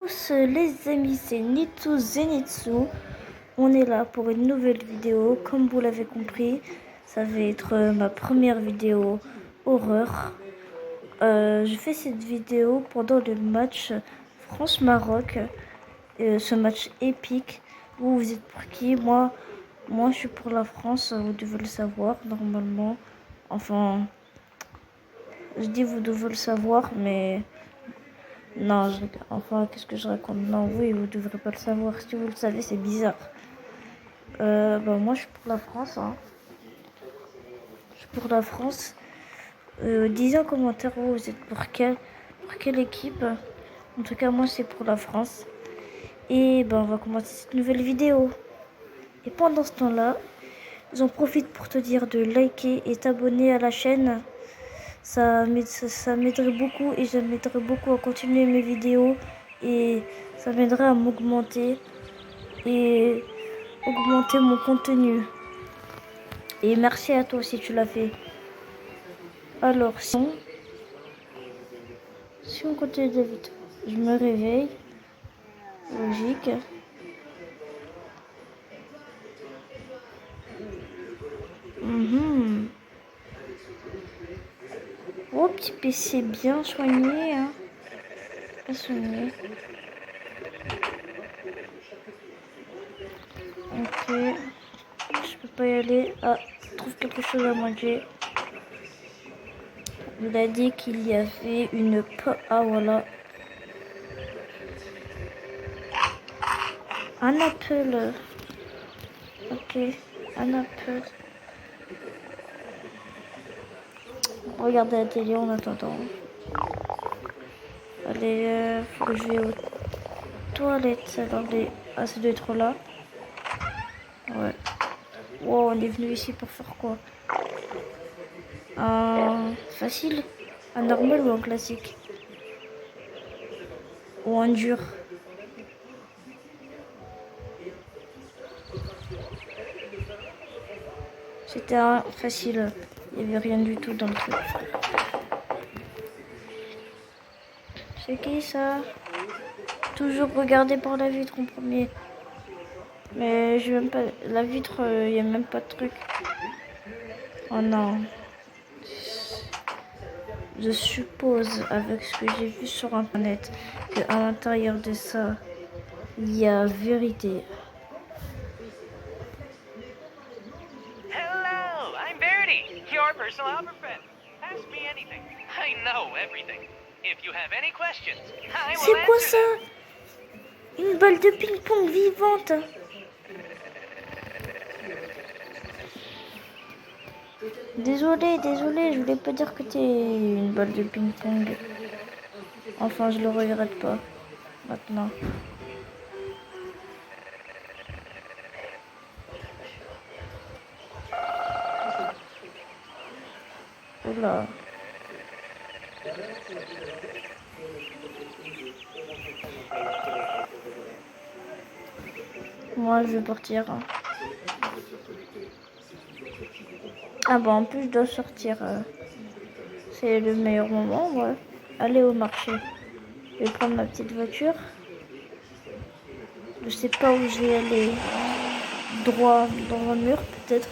Les amis, c'est Nitsu Zenitsu. On est là pour une nouvelle vidéo. Comme vous l'avez compris, ça va être ma première vidéo horreur. Je fais cette vidéo pendant le match France-Maroc. Ce match épique. Vous êtes pour qui? Moi, je suis pour la France. Vous devez le savoir normalement. Enfin, je dis vous devez le savoir, mais... Non, enfin, qu'est-ce que je raconte? Non, oui, vous devrez pas le savoir. Si vous le savez, c'est bizarre. Moi, je suis pour la France. Hein. Je suis pour la France. Disez en commentaire, vous êtes pour quelle équipe? En tout cas, moi, c'est pour la France. Et on va commencer cette nouvelle vidéo. Et pendant ce temps-là, j'en profite pour te dire de liker et t'abonner à la chaîne. Ça m'aiderait beaucoup et ça m'aiderait beaucoup à continuer mes vidéos et ça m'aiderait à m'augmenter et augmenter mon contenu. Et merci à toi si tu l'as fait. Alors, si on continue David, je me réveille. Logique. Oh, petit PC bien soigné. Hein. Bien soigné. Ok. Je peux pas y aller. Ah, je trouve quelque chose à manger. Il a dit qu'il y avait une... Ah, voilà. Un apple. Ok, un apple. Regardez la télé en attendant. Allez, faut que je vais aux toilettes. Attendez. Ah, ça doit être là. Ouais. Wow, on est venu ici pour faire quoi? Un facile? Un normal ou un classique? Ou un dur? C'était un facile. Il n'y avait rien du tout dans le truc. C'est qui ça? Toujours regarder par la vitre en premier. Mais je même pas. La vitre, il n'y a même pas de truc. Oh non. Je suppose, avec ce que j'ai vu sur internet, qu'à l'intérieur de ça, il y a vérité. Hello, I'm Verity, your personal helper friend. Ask me anything. I know everything. If you have any questions, I will C'est quoi answer ça? them. Une balle de ping-pong vivante. Désolé, je voulais pas dire que t'es une balle de ping-pong. Enfin, je le regrette pas. Maintenant. Oula. Moi, je vais partir. Ah en plus, je dois sortir. C'est le meilleur moment, ouais. Aller au marché. Je vais prendre ma petite voiture. Je sais pas où je vais aller. Droit dans un mur, peut-être.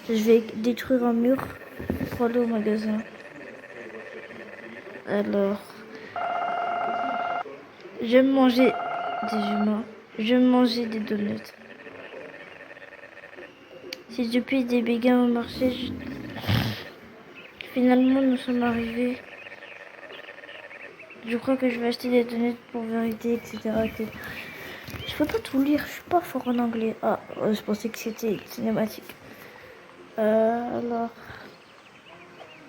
Je vais détruire un mur pour aller au magasin. Alors, je vais manger des humains. Je vais manger des donuts. Si depuis des béguins au marché, finalement nous sommes arrivés. Je crois que je vais acheter des donuts pour vérité, etc. Je peux pas tout lire, je suis pas fort en anglais. Ah, je pensais que c'était cinématique. Alors...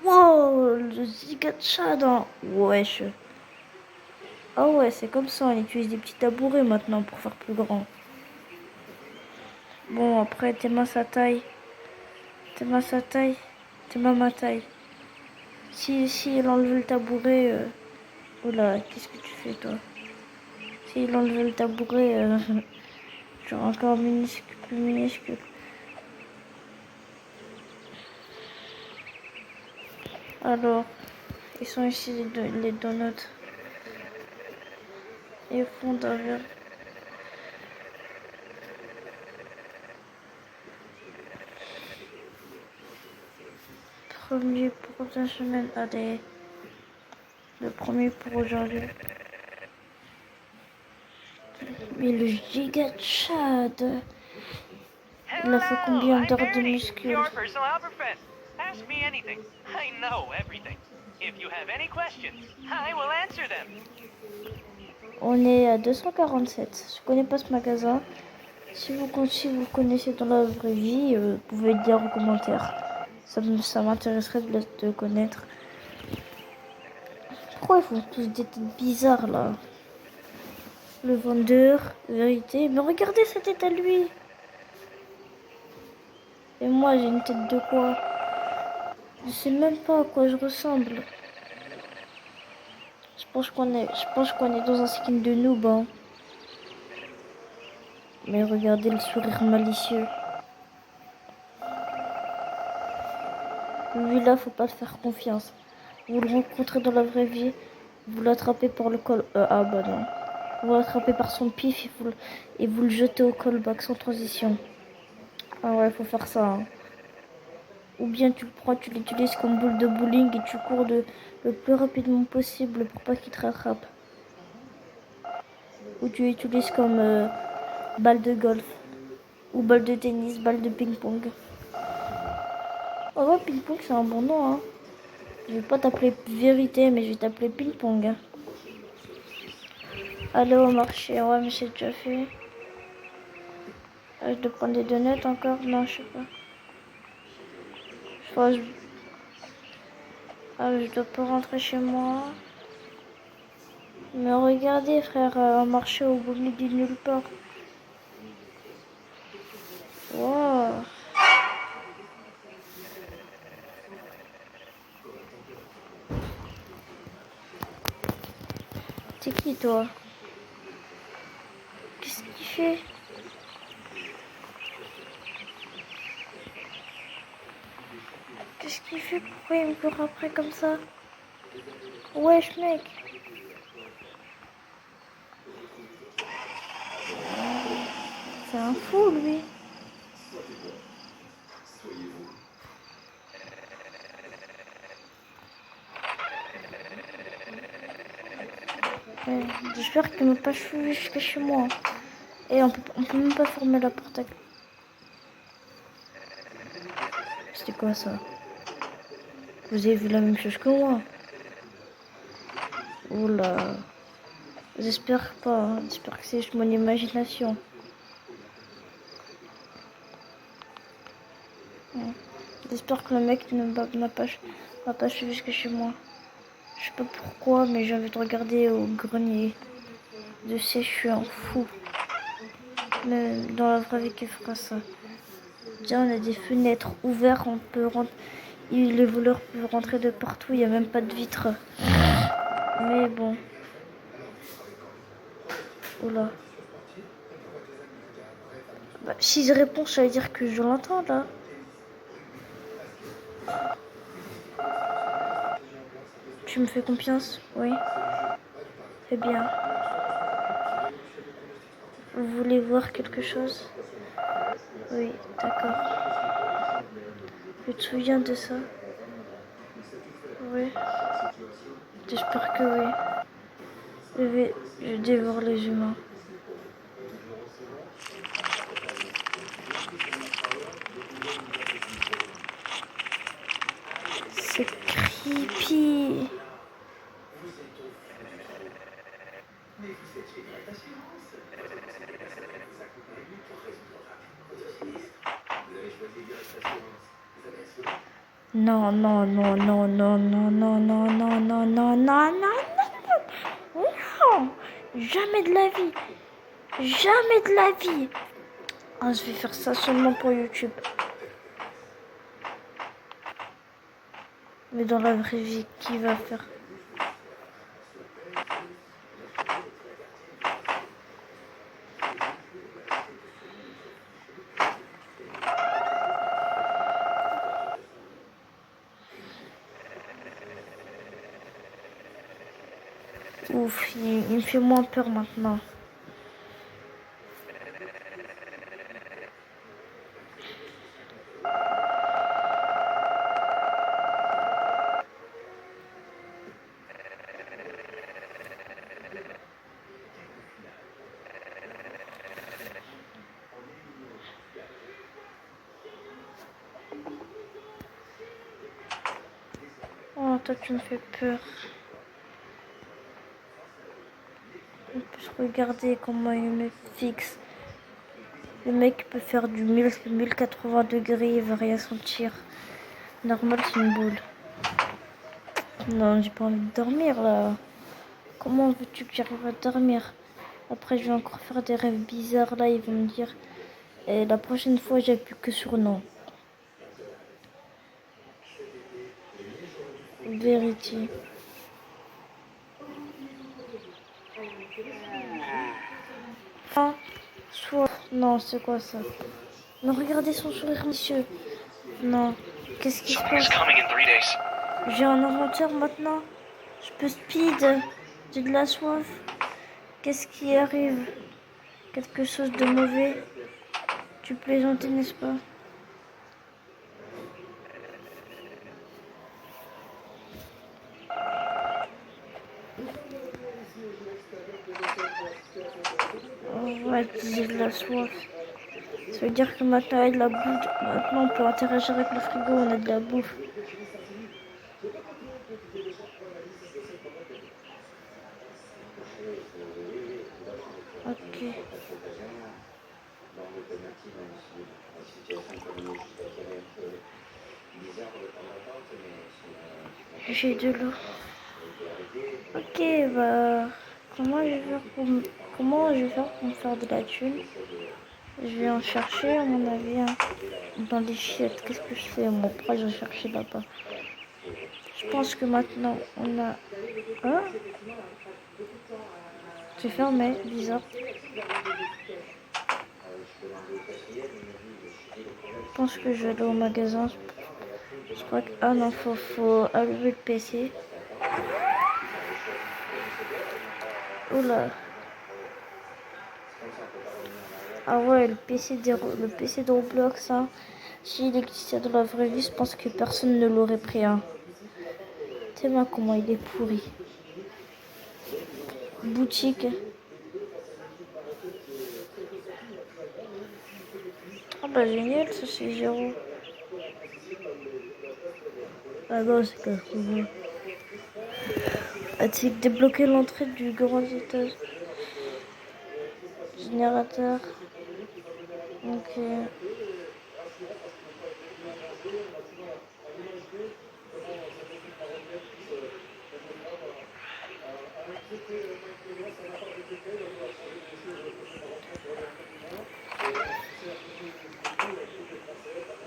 Wow, le Zigatcha dans... Wesh. Ah ouais, c'est comme ça, on utilise des petits tabourets maintenant pour faire plus grand. Bon, après, t'es ma sa taille. T'es ma sa taille. T'es ma taille. Si il enlève le tabouret... Oula, qu'est-ce que tu fais, toi? Si il enlève le tabouret... genre encore minuscule, plus minuscule. Alors, ils sont ici les donuts. et fond d'un verre. Premier pour la semaine, allez. Le premier pour aujourd'hui. Mais le giga Chad, il a fait combien d'heures de muscu? Your personal Alberfest. Ask me anything. I know everything. If you have any questions, I will answer them. On est à 247. Je connais pas ce magasin. Si vous connaissez dans la vraie vie, vous pouvez le dire en commentaire. Ça m'intéresserait de connaître. Pourquoi ils font tous des têtes bizarres là? Le vendeur, vérité. Mais regardez sa tête à lui. Et moi j'ai une tête de quoi? Je sais même pas à quoi je ressemble. Je pense qu'on est dans un skin de noob. Hein. Mais regardez le sourire malicieux. Lui là, faut pas le faire confiance. Vous le rencontrez dans la vraie vie, vous l'attrapez par le col. Ah bah non. Vous l'attrapez par son pif et vous le jetez au callback sans transition. Ah ouais, faut faire ça. Hein. Ou bien tu le prends, tu l'utilises comme boule de bowling et tu cours le plus rapidement possible pour pas qu'il te rattrape. Ou tu l'utilises comme balle de golf. Ou balle de tennis, balle de ping-pong. Oh ouais, ping-pong c'est un bon nom. Hein. Je vais pas t'appeler vérité, mais je vais t'appeler ping-pong. Hein. Aller au marché, ouais, mais c'est déjà fait. Je dois prendre des donuts encore? Non, je sais pas. Je dois pas rentrer chez moi. Mais regardez, frère, un marché au beau milieu de nulle part. Wow. C'est qui, toi? Qu'est-ce qu'il fait? Qu'est-ce qu'il fait? Pourquoi il me court après comme ça? Wesh, mec. C'est un fou, lui. Ouais, j'espère qu'il ne m'a pas suivi jusqu'à chez moi. Et on peut même pas fermer la porte. C'était quoi ça? Vous avez vu la même chose que moi? Oula. J'espère pas. Hein. J'espère que c'est juste mon imagination. Ouais. J'espère que le mec ne m'a pas suivi jusqu'à chez moi. Je sais pas pourquoi, mais j'ai envie de regarder au grenier. Je sais, je suis un fou. Mais dans la vraie vie, qui fera ça? Déjà, on a des fenêtres ouvertes, on peut rentrer. Les voleurs peuvent rentrer de partout, il n'y a même pas de vitre. Mais bon. Oula. Bah, si je réponds, ça veut dire que je l'entends là. Tu me fais confiance? Oui. Eh bien. Vous voulez voir quelque chose? Oui, d'accord. Tu te souviens de ça? Oui. J'espère que oui. Je dévore les humains. C'est creepy. Non, non, non, non, non, non, non, non, non, non, non, non, non, non, jamais de la vie, jamais de la vie. Ah, je vais faire ça seulement pour YouTube. Mais dans la vraie vie, qui va faire? ouf, il me fait moins peur maintenant. Oh, toi, tu me fais peur. En plus, regardez comment il me fixe. Le mec peut faire du 1080 degrés, il va rien sentir. Normal, c'est une boule. Non, j'ai pas envie de dormir là. Comment veux-tu que j'arrive à dormir? Après, je vais encore faire des rêves bizarres là. Ils vont me dire, et la prochaine fois, j'appuie que sur non. Vérité. Ah, soit. Non, c'est quoi ça? Mais regardez son sourire, monsieur. Non. Qu'est-ce qui se passe? J'ai un inventeur maintenant. Je peux speed. J'ai de la soif. Qu'est-ce qui arrive? Quelque chose de mauvais? Tu plaisantais, n'est-ce pas? Oh, ouais, j'ai de la soif. Ça veut dire que maintenant, il y a de la bouffe. Maintenant, on peut interagir avec le frigo, on a de la bouffe. Ok. J'ai de l'eau. Ok, bah... Comment je vais faire pour me faire de la thune? Je vais en chercher, à mon avis, hein, dans les chiottes. Qu'est-ce que je fais? Mon pourquoi je vais chercher là-bas? Je pense que maintenant, on a... Hein? C'est fermé, bizarre. Je pense que je vais aller au magasin. Je crois que... Ah non, faut allumer le PC. Oula. Ah ouais, le PC de Roblox, hein. S'il existait dans la vraie vie, je pense que personne ne l'aurait pris, hein. Tellement comment il est pourri. Boutique. Ah bah génial, ça c'est 0. Ah non, c'est 80. Ah, tu débloquer l'entrée du grand étage. Générateur. Ok.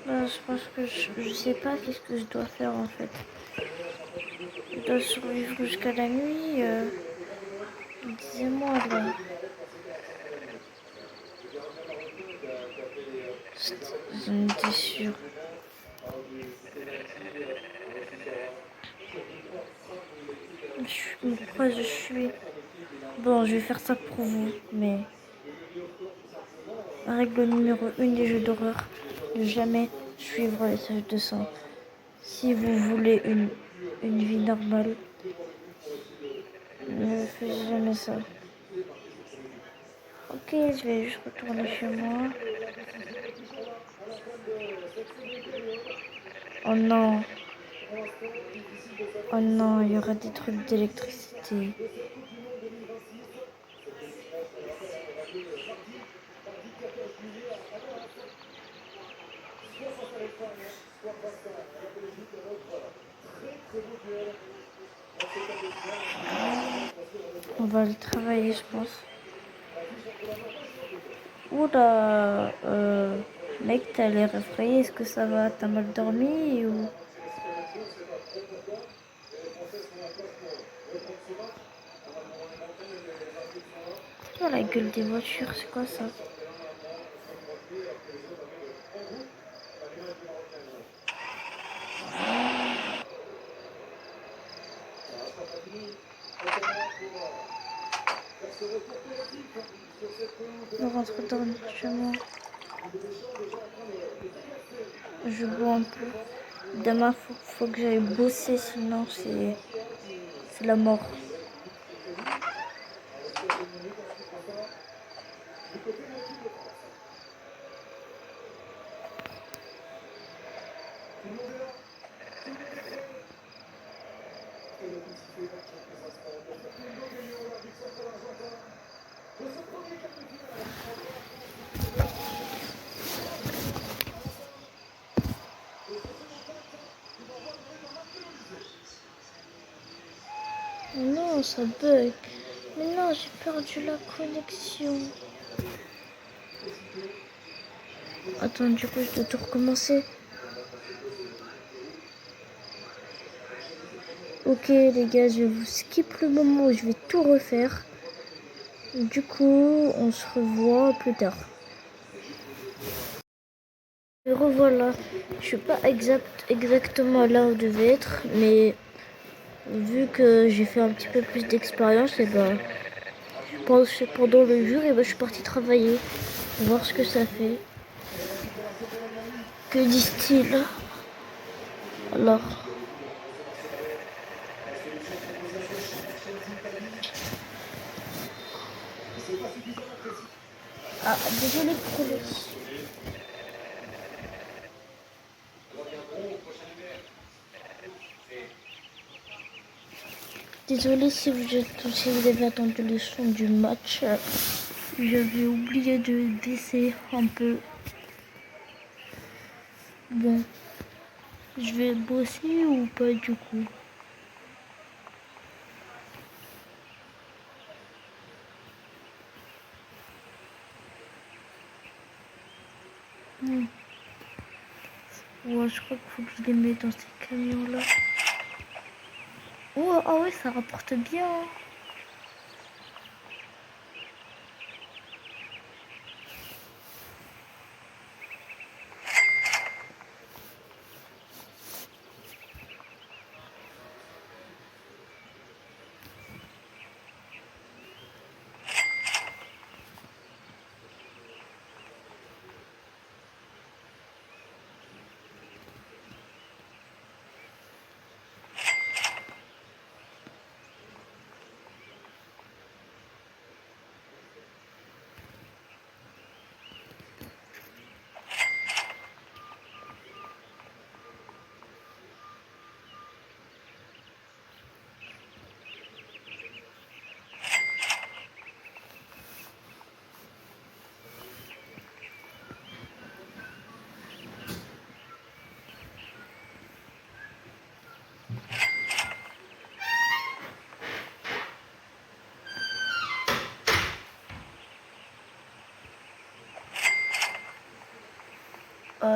Bah, je pense que je sais pas qu'est-ce que je dois faire en fait. Je dois survivre jusqu'à la nuit. Disez-moi là. J'en étais sûre. Pourquoi je suis... Bon, je vais faire ça pour vous, mais... Règle numéro 1 des jeux d'horreur, ne jamais suivre les sages de sang. Si vous voulez une vie normale, ne faites jamais ça. Ok, je vais juste retourner chez moi. Oh non. Oh non, il y aura des trucs d'électricité. On va aller travailler, je pense. Oula, mec, t'as l'air effrayé. Est-ce que ça va? T'as mal dormi ou... Oh, la gueule des voitures, c'est quoi ça? Je rentre dans chez moi. Je bois un peu. Demain, faut que j'aille bosser, sinon c'est la mort. Non, ça bug. Mais non, j'ai perdu la connexion. Attends, du coup, je dois tout recommencer. Ok, les gars, je vous skip le moment où je vais tout refaire. Du coup, on se revoit plus tard. Et revoilà. Je suis pas exactement là où je devais être, mais vu que j'ai fait un petit peu plus d'expérience, et ben, pendant le jour, et ben, je suis partie travailler, voir ce que ça fait. Que disent-ils? Alors. Ah, désolé pour le... Désolé si vous avez attendu le son du match. J'avais oublié de baisser un peu. Bon, je vais bosser ou pas du coup? Ouais, je crois qu'il faut que je les mette dans ces camions-là. Oh, ah ouais, ça rapporte bien.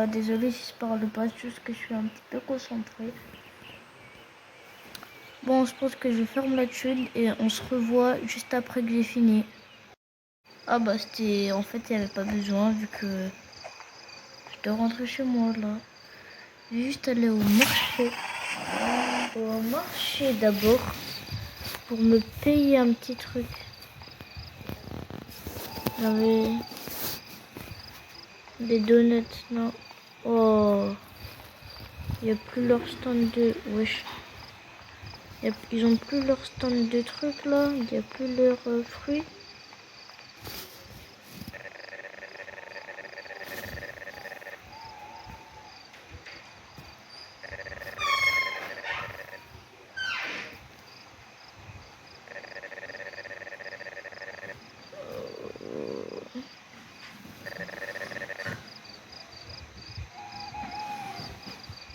Désolé si je parle pas, juste que je suis un petit peu concentrée. Bon, je pense que je ferme la thune et on se revoit juste après que j'ai fini. Ah bah c'était... En fait, il n'y avait pas besoin vu que je dois rentrer chez moi là. Je vais juste aller au marché. Au marché d'abord pour me payer un petit truc. J'avais des donuts, non. Oh, il n'y a plus leur stand de... Wesh. Ils ont plus leur stand de trucs là. Il n'y a plus leurs fruits.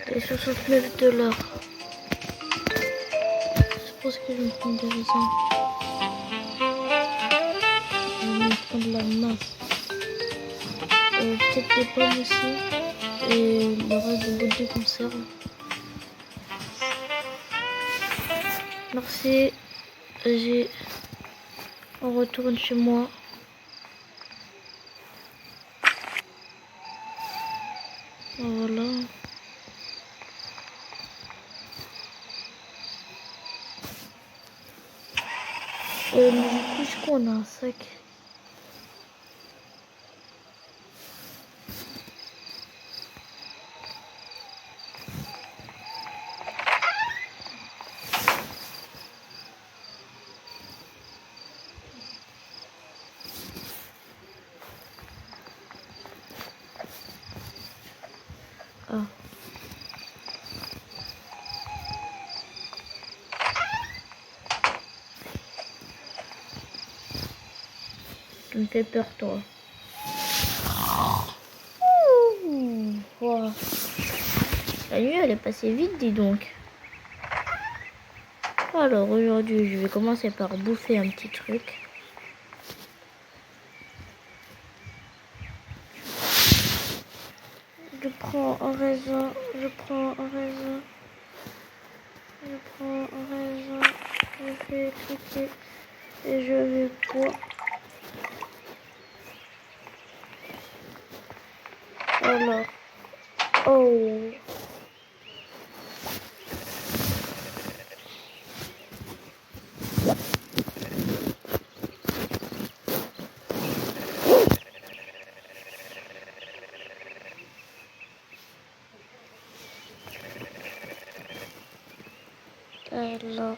Et 69 $. Je pense que je vais me prendre des raisins. Je vais me prendre la masse. Peut-être des pommes aussi. Et le reste de boîte de conserve. Merci. On retourne chez moi. Voilà. Du coup, je crois qu'on a un sac. Ah. Tu me fais peur, toi. Ouh, wow. La nuit, elle est passée vite, dis donc. Alors, aujourd'hui, je vais commencer par bouffer un petit truc. Je prends un raisin, je prends un raisin, je prends un raisin, je fais cliquer et je vais boire. Alors, oh. Alors,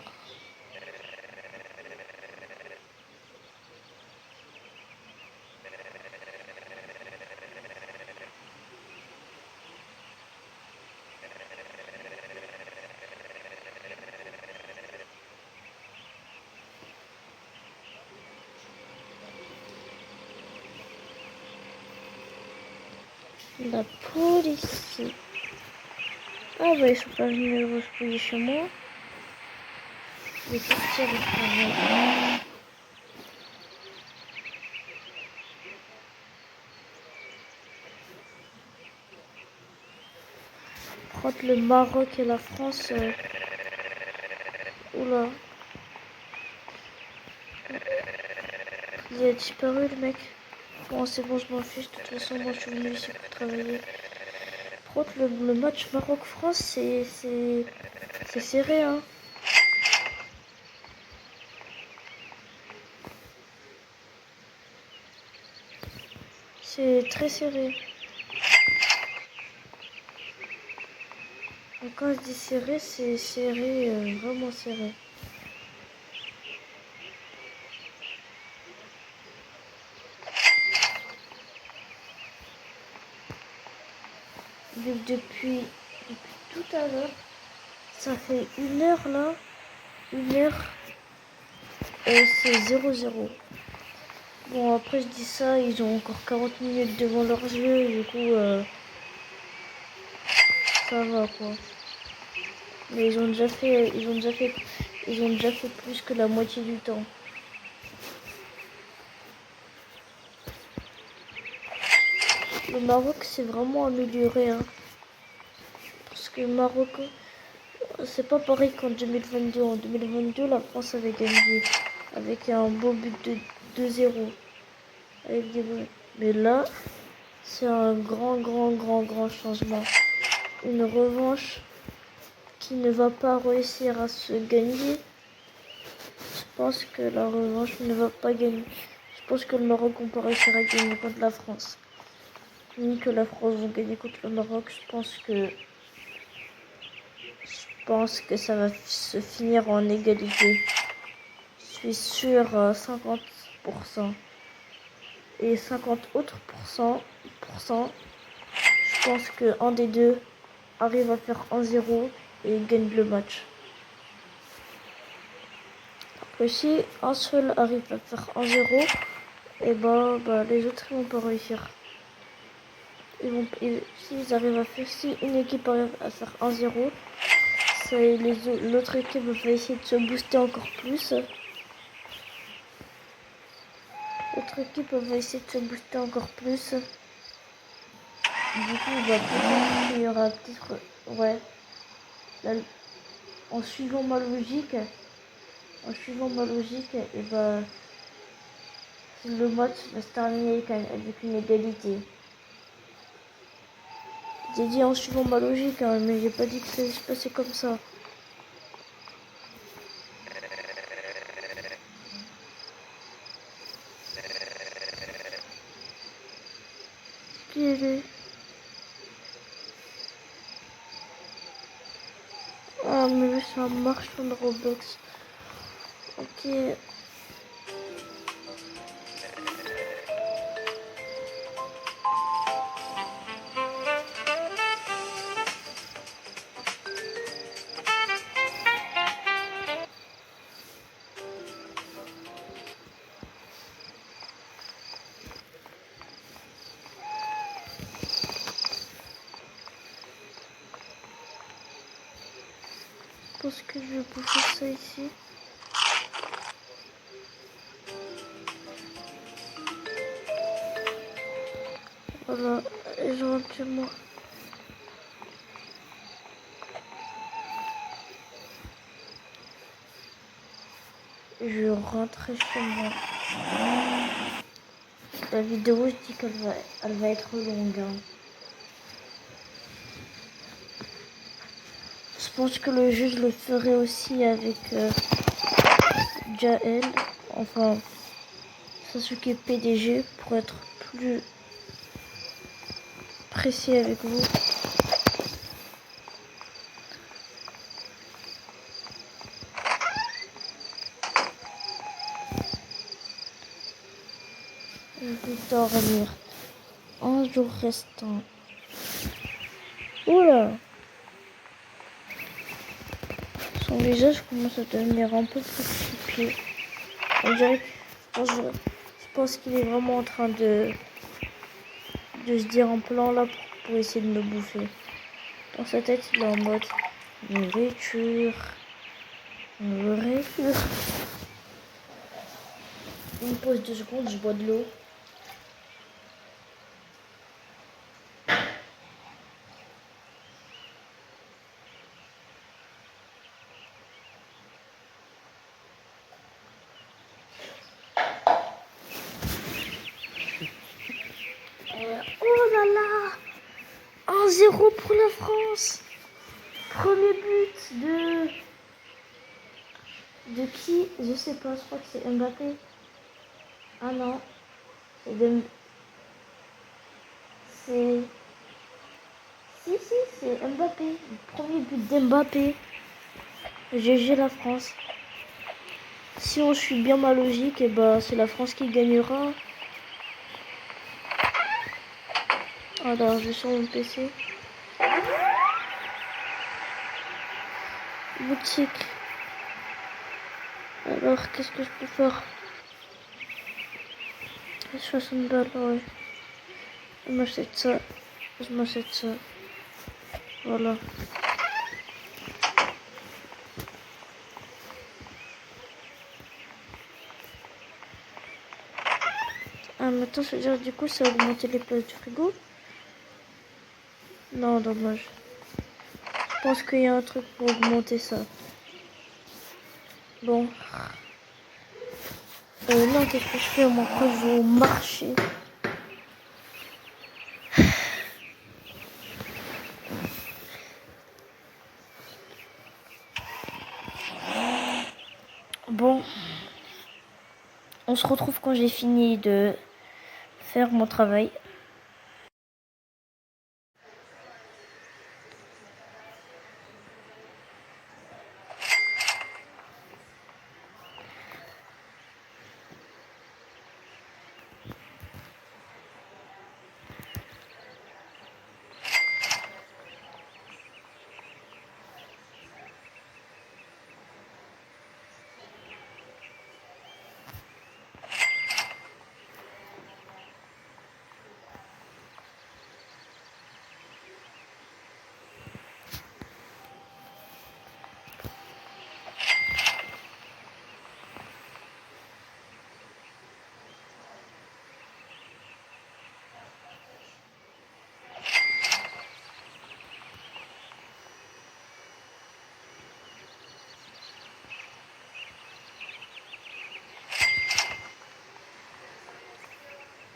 la police. Ah bah ils sont pas venus le reposer chez moi. Je vais partir le travail. Entre le Maroc et la France. Oula. Il a disparu le mec. Bon c'est bon, je m'en fiche. De toute façon moi je suis venu ici pour travailler. Par contre le match Maroc-France c'est serré hein. C'est très serré. Et quand je dis serré, c'est serré, vraiment serré. Depuis tout à l'heure, ça fait 1 heure là. 1 heure, c'est 0-0. Bon, après je dis ça, ils ont encore 40 minutes devant leur jeu, du coup, ça va quoi. Mais ils ont déjà fait plus que la moitié du temps. Le Maroc s'est vraiment amélioré, hein. Parce que le Maroc, c'est pas pareil qu'en 2022. En 2022, la France avait gagné avec un beau but de 2-0. Mais là, c'est un grand changement. Une revanche qui ne va pas réussir à se gagner. Je pense que la revanche ne va pas gagner. Je pense que le Maroc ne peut pas réussir à gagner contre la France. Ni que la France va gagner contre le Maroc. Je pense que ça va se finir en égalité. Je suis sûr à 50%. Et 50 autres pourcents, je pense qu'un des deux arrive à faire 1-0 et gagne le match. Et si un seul arrive à faire 1-0, et bah les autres ils vont pas réussir. Si une équipe arrive à faire 1-0, l'autre équipe va essayer de se booster encore plus. L'autre équipe va essayer de se booster encore plus. Du coup, peut-être qu'il y aura peut-être... Ouais. Là, en suivant ma logique, et bah, le match va se terminer avec une égalité. J'ai dit en suivant ma logique, hein, mais j'ai pas dit que ça allait se passer comme ça. qui elle est? Ah, mais ça marche sur le Roblox. Ok. Je pense que je vais bouffer ça ici. Voilà, et je rentre chez moi. Je rentre chez moi. La vidéo, je dis qu'elle va être longue. Hein. Je pense que le jeu, je le ferai aussi avec Jaël. Enfin, Sasuke PDG pour être plus précis avec vous. Je vais dormir. Un jour restant. Oula! Son visage commence à devenir un peu plus creepy. On dirait que je pense qu'il est vraiment en train de se dire un plan là pour essayer de me bouffer. Dans sa tête, il est en mode nourriture, nourriture. Une pause de secondes, je bois de l'eau. Oh là là! 1-0 pour la France. Premier but de qui? Je sais pas, je crois que c'est Mbappé. Ah non, c'est c'est Mbappé. Premier but d'Mbappé. GG la France. Si on suit bien ma logique, et bah c'est la France qui gagnera. Alors je suis sur mon PC. Boutique. Alors qu'est-ce que je peux faire? 60 balles, ouais. Je m'achète ça. Je m'achète ça. Voilà. Ah, maintenant, je veux dire, du coup, ça a augmenté les places du frigo. Non, dommage. Je pense qu'il y a un truc pour augmenter ça. Bon. Non, qu'est-ce que je fais? Moi, quand je vais au marché. Bon. On se retrouve quand j'ai fini de faire mon travail.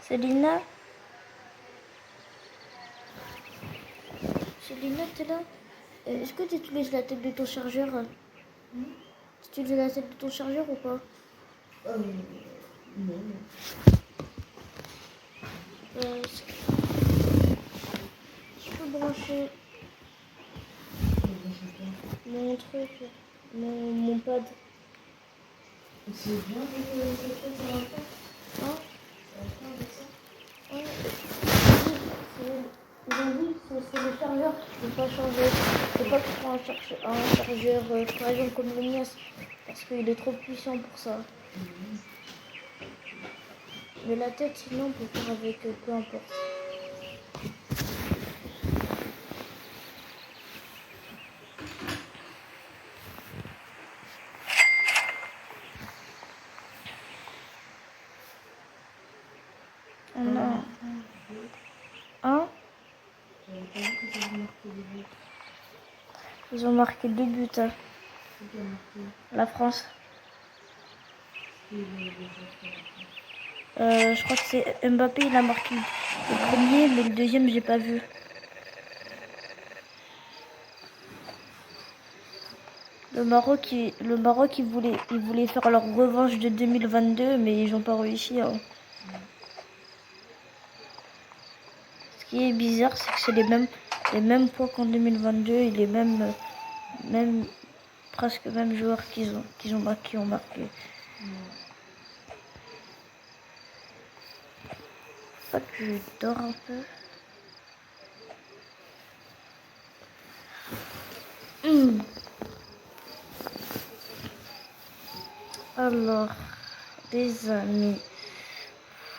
Célina? Célina, t'es là? Est-ce que tu utilises la tête de ton chargeur? Tu utilises la tête de ton chargeur ou pas? Non. montrer mon truc, mon pad. C'est bien de faire ça va pas. Hein? Ça va pas avec ça. Ouais. Ils ont dit que c'est le chargeur qui ne peut pas changer. C'est pas que tu prends un chargeur par exemple comme le mien, parce qu'il est trop puissant pour ça. Mais la tête, sinon, on peut faire avec peu importe. On a un. J'avais pas vu que ça avait marqué des buts. Ils ont marqué 2 buts. Hein. C'est qui a marqué? La France. C'est les autres. Je crois que c'est Mbappé, il a marqué le premier, mais le deuxième, j'ai pas vu. Le Maroc, ils voulaient faire leur revanche de 2022, mais ils n'ont pas réussi. Hein. Ce qui est bizarre, c'est que c'est les mêmes points qu'en 2022 et presque mêmes joueurs qui ont marqué. Faut pas que je dors un peu. Alors, les amis,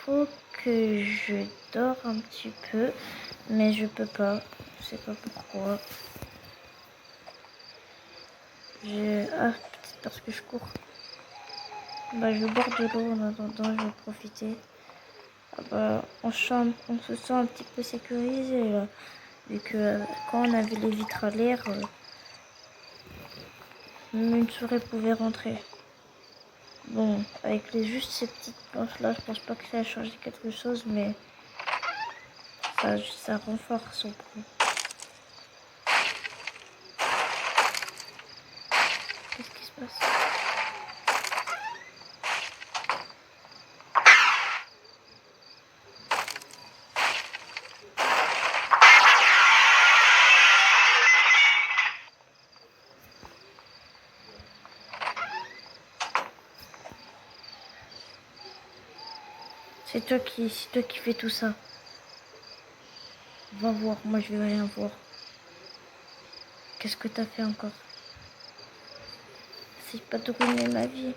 faut que je dors un petit peu, mais je peux pas. Je sais pas pourquoi. Peut-être parce que je cours. Bah, je vais boire de l'eau en attendant, je vais profiter. Ah bah, on se sent un petit peu sécurisé là, vu que quand on avait les vitres à l'air, même une souris pouvait rentrer. Bon, avec juste ces petites planches là, je pense pas que ça a changé quelque chose, mais ça renforce au coup. Qu'est-ce qui se passe? C'est toi qui fais tout ça. Va voir, moi je vais rien voir. Qu'est-ce que t'as fait encore? C'est pas de ruiner ma vie.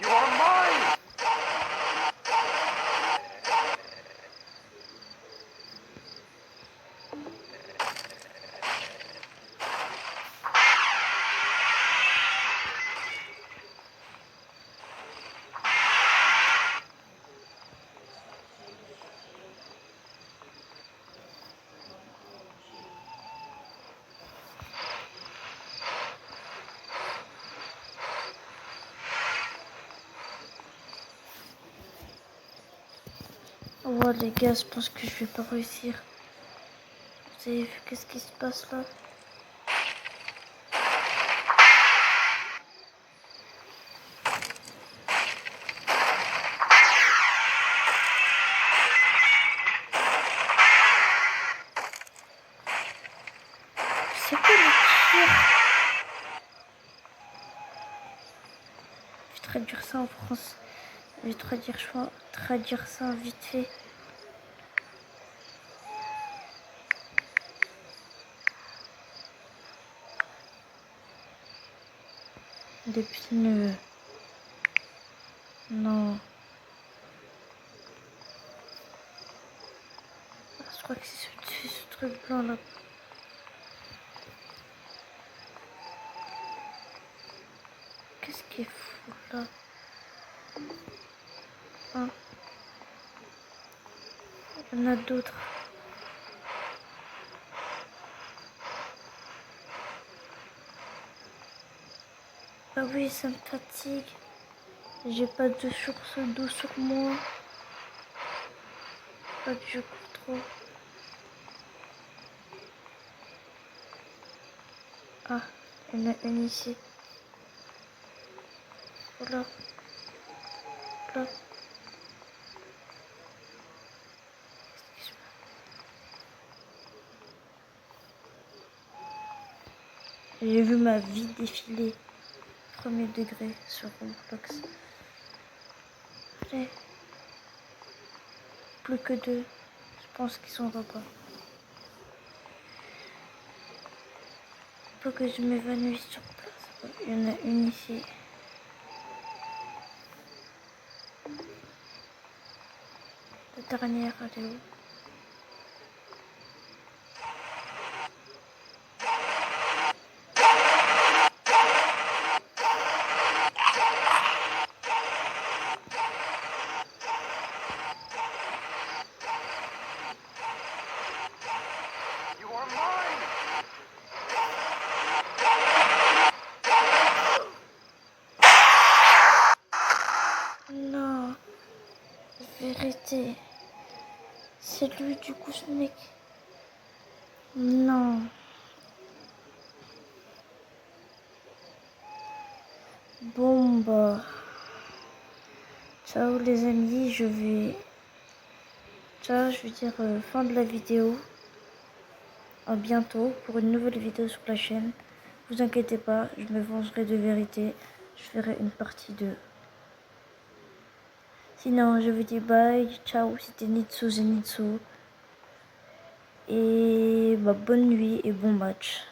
You are mine! Oh les gars, je pense que je vais pas réussir. Vous avez vu qu'est-ce qui se passe là? C'est quoi le tir? Je vais traduire ça en France. Je vais traduire ça vite fait. Des pneus. Non. Ah, je crois que c'est ce truc blanc là. Qu'est-ce qui est fou là? Ah. Il y en a d'autres. Ah oui, ça me fatigue. J'ai pas de source d'eau sur moi. Pas que je cours trop. Ah, il y en a une ici. Voilà. là. J'ai vu ma vie défiler. Premier degré sur Roblox. Allez. Plus que 2. Je pense qu'ils sont repas. Faut que je m'évanouisse sur place. Il y en a une ici. La dernière, elle est où? You are mine! Non. Vérité. C'est lui du coup ce mec. Non. Bon bah. Ciao les amis, Ciao, je vais dire fin de la vidéo. À bientôt pour une nouvelle vidéo sur la chaîne. Vous inquiétez pas, je me vengerai de vérité. Je ferai une partie 2. Sinon, je vous dis bye, ciao, c'était Nitsu Zenitsu. Et bah, bonne nuit et bon match.